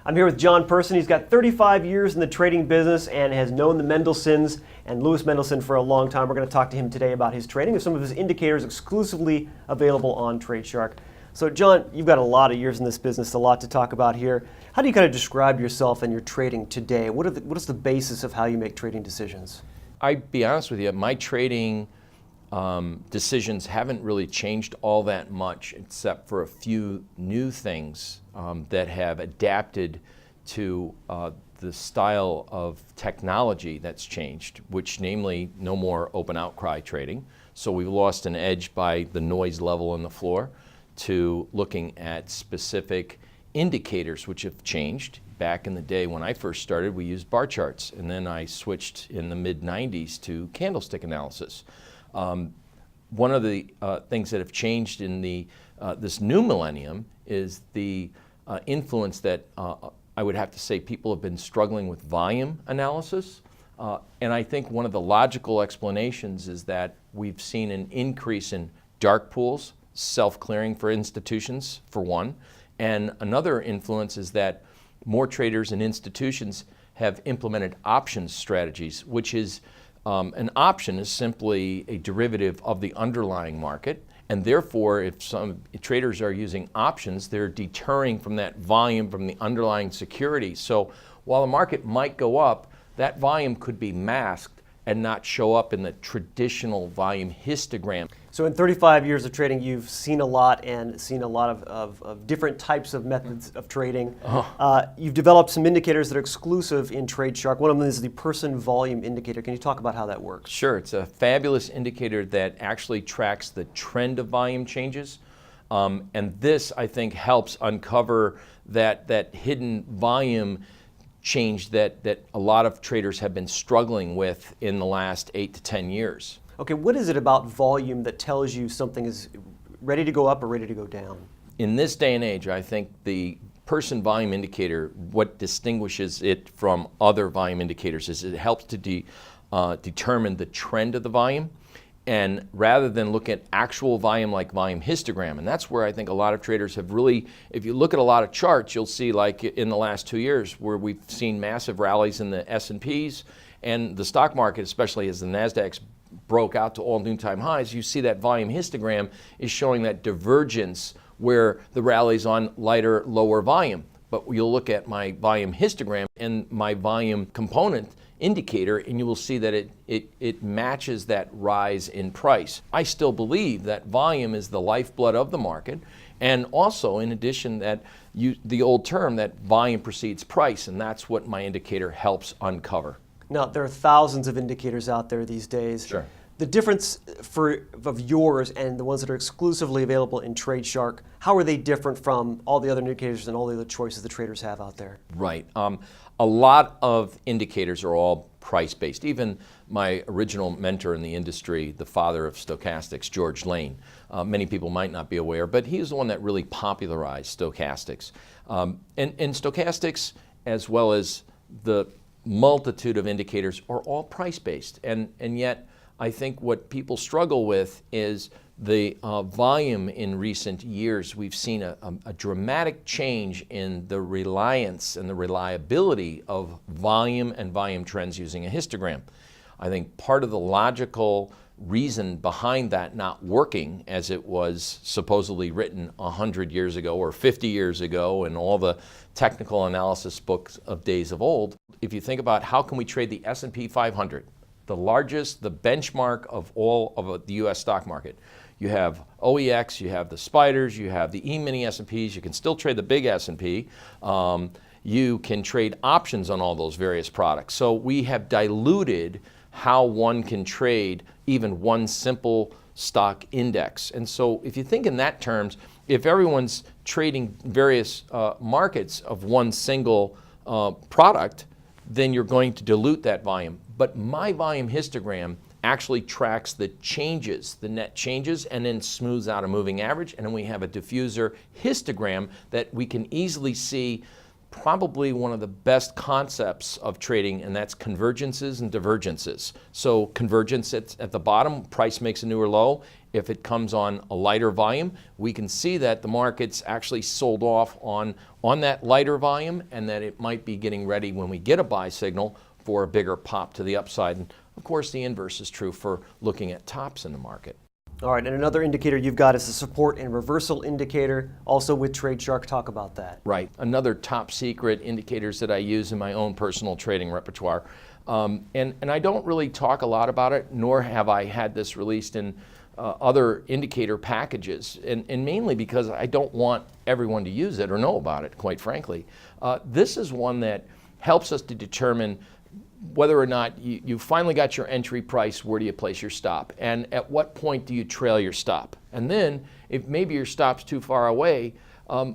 I'm here with John Person. He's got 35 years in the trading business and has known the Mendelsons and Louis Mendelssohn for a long time. We're going to talk to him today about his trading with some of his indicators exclusively available on TradeShark. So John, you've got a lot of years in this business, a lot to talk about here. How do you kind of describe yourself and your trading today? What is the basis of how you make trading decisions? I'd be honest with you, my trading decisions haven't really changed all that much except for a few new things that have adapted to the style of technology that's changed, which namely no more open outcry trading. So we've lost an edge by the noise level on the floor to looking at specific indicators which have changed. Back in the day when I first started, we used bar charts, and then I switched in the mid-90s to candlestick analysis. One of the things that have changed in this new millennium is the influence that I would have to say people have been struggling with volume analysis. And I think one of the logical explanations is that we've seen an increase in dark pools, self-clearing for institutions, for one. And another influence is that more traders and institutions have implemented options strategies, which is an option is simply a derivative of the underlying market, and therefore if some traders are using options, they're deterring from that volume from the underlying security. So while the market might go up, that volume could be masked and not show up in the traditional volume histogram. So in 35 years of trading, you've seen a lot and seen a lot of different types of methods of trading. You've developed some indicators that are exclusive in TradeShark. One of them is the person volume indicator. Can you talk about how that works? Sure. It's a fabulous indicator that actually tracks the trend of volume changes. And this, I think, helps uncover that hidden volume change that a lot of traders have been struggling with in the last 8 to 10 years. Okay, what is it about volume that tells you something is ready to go up or ready to go down? In this day and age, I think the person volume indicator, what distinguishes it from other volume indicators is it helps to determine the trend of the volume. And rather than look at actual volume like volume histogram, and that's where I think a lot of traders have really, if you look at a lot of charts, you'll see like in the last 2 years where we've seen massive rallies in the S&Ps and the stock market, especially as the NASDAQ broke out to all noontime highs, you see that volume histogram is showing that divergence where the rally's on lighter, lower volume. But you'll look at my volume histogram and my volume component indicator, and you will see that it matches that rise in price. I still believe that volume is the lifeblood of the market, and also in addition that the old term that volume precedes price, and that's what my indicator helps uncover. Now, there are thousands of indicators out there these days. Sure. The difference of yours and the ones that are exclusively available in TradeShark, how are they different from all the other indicators and all the other choices the traders have out there? Right. A lot of indicators are all price-based. Even my original mentor in the industry, the father of stochastics, George Lane, many people might not be aware, but he was the one that really popularized stochastics. And stochastics, as well as the multitude of indicators, are all price-based. And yet, I think what people struggle with is the volume in recent years. We've seen a dramatic change in the reliance and the reliability of volume and volume trends using a histogram. I think part of the logical reason behind that not working as it was supposedly written 100 years ago or 50 years ago in all the technical analysis books of days of old, if you think about how can we trade the S&P 500, the largest, the benchmark of all of the U.S. stock market. You have OEX, you have the spiders, you have the E-mini S&Ps, you can still trade the big S&P. You can trade options on all those various products. So we have diluted how one can trade even one simple stock index. And so if you think in that terms, if everyone's trading various markets of one single product, then you're going to dilute that volume. But my volume histogram actually tracks the changes, the net changes, and then smooths out a moving average. And then we have a diffuser histogram that we can easily see probably one of the best concepts of trading, and that's convergences and divergences. So convergence at the bottom, price makes a newer low, If it comes on a lighter volume, we can see that the market's actually sold off on that lighter volume, and that it might be getting ready when we get a buy signal for a bigger pop to the upside. And of course, the inverse is true for looking at tops in the market. All right, and another indicator you've got is the support and reversal indicator, also with TradeShark. Talk about that. Right. Another top secret indicators that I use in my own personal trading repertoire. And I don't really talk a lot about it, nor have I had this released in other indicator packages, and mainly because I don't want everyone to use it or know about it, quite frankly. This is one that helps us to determine whether or not you finally got your entry price. Where do you place your stop? And at what point do you trail your stop? And then, if maybe your stop's too far away,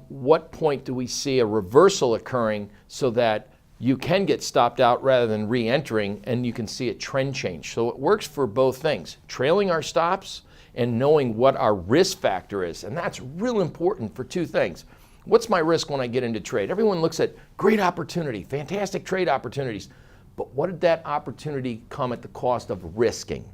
what point do we see a reversal occurring so that you can get stopped out rather than re-entering, and you can see a trend change? So it works for both things, trailing our stops and knowing what our risk factor is. And that's real important for two things. What's my risk when I get into trade? Everyone looks at great opportunity, fantastic trade opportunities. But what did that opportunity come at the cost of risking?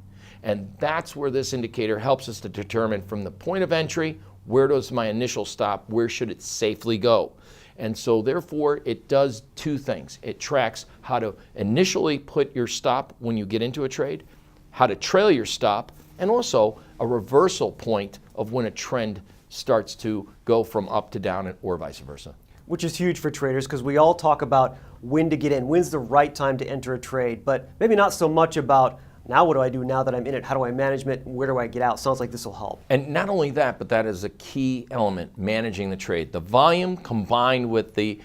And that's where this indicator helps us to determine from the point of entry, where does my initial stop, where should it safely go? And so therefore, it does two things. It tracks how to initially put your stop when you get into a trade, how to trail your stop, and also a reversal point of when a trend starts to go from up to down or vice versa. Which is huge for traders, because we all talk about when to get in, when's the right time to enter a trade, but maybe not so much about now what do I do now that I'm in it, how do I manage it, where do I get out? Sounds like this will help. And not only that, but that is a key element, managing the trade. The volume combined with the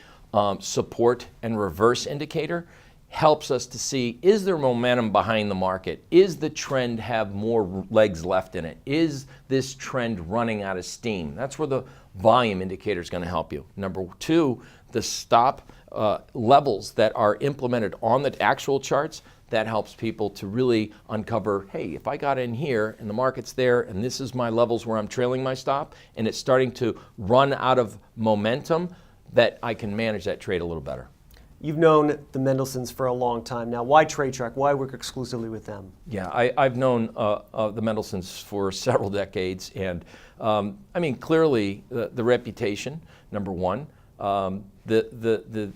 support and reverse indicator helps us to see, is there momentum behind the market? Is the trend have more legs left in it? Is this trend running out of steam? That's where the volume indicator is going to help you. Number two, the stop levels that are implemented on the actual charts, that helps people to really uncover, hey, if I got in here and the market's there and this is my levels where I'm trailing my stop and it's starting to run out of momentum, that I can manage that trade a little better. You've known the Mendelsons for a long time now. Why TradeShark? Why work exclusively with them? Yeah, I've known the Mendelsons for several decades, and I mean, clearly the reputation, number one, the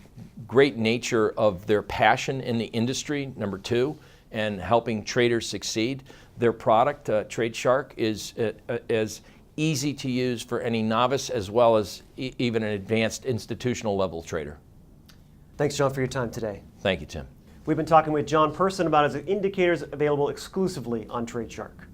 great nature of their passion in the industry, number two, and helping traders succeed. Their product, TradeShark, is as easy to use for any novice as well as even an advanced institutional level trader. Thanks, John, for your time today. Thank you, Tim. We've been talking with John Person about his indicators available exclusively on TradeShark.